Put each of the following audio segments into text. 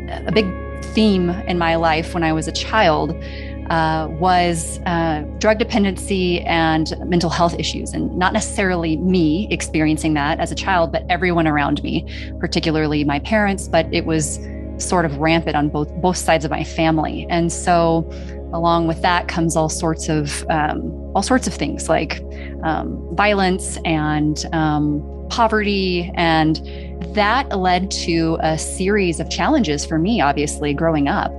a big theme in my life when I was a child was drug dependency and mental health issues, and not necessarily me experiencing that as a child, but everyone around me, particularly my parents. But it was sort of rampant on both sides of my family, and so along with that comes all sorts of things like violence and poverty, and that led to a series of challenges for me, obviously, growing up.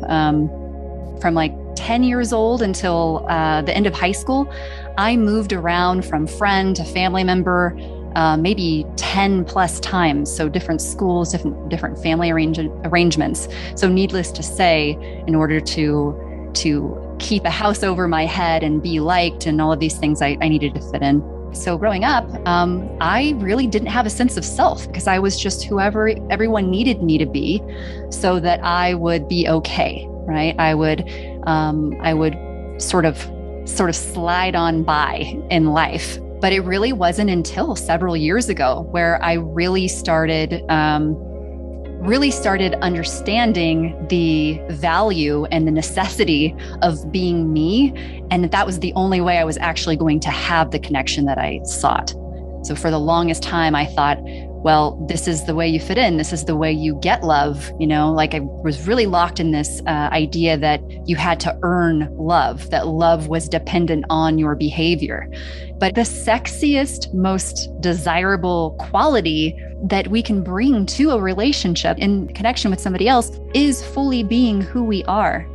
From like 10 years old until the end of high school, I moved around from friend to family member maybe 10 plus times. So different schools, different family arrangements. So needless to say, in order to keep a house over my head and be liked and all of these things, I needed to fit in. So growing up, I really didn't have a sense of self because I was just whoever everyone needed me to be so that I would be okay, right? I would sort of slide on by in life. But it really wasn't until several years ago where I really started understanding the value and the necessity of being me, and that was the only way I was actually going to have the connection that I sought. So for the longest time, I thought, well, this is the way you fit in. This is the way you get love. Like I was really locked in this idea that you had to earn love, that love was dependent on your behavior. But the sexiest, most desirable quality that we can bring to a relationship in connection with somebody else is fully being who we are.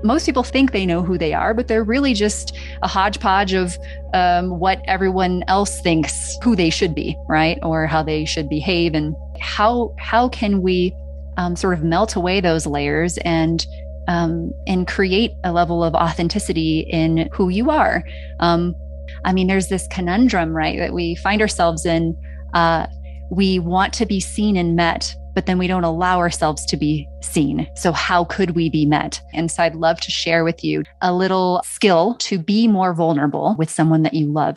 Most people think they know who they are, but they're really just a hodgepodge of what everyone else thinks who they should be, right? Or how they should behave. And how can we sort of melt away those layers and create a level of authenticity in who you are? There's this conundrum, right, that we find ourselves in. We want to be seen and met, but then we don't allow ourselves to be seen. So how could we be met? And so I'd love to share with you a little skill to be more vulnerable with someone that you love.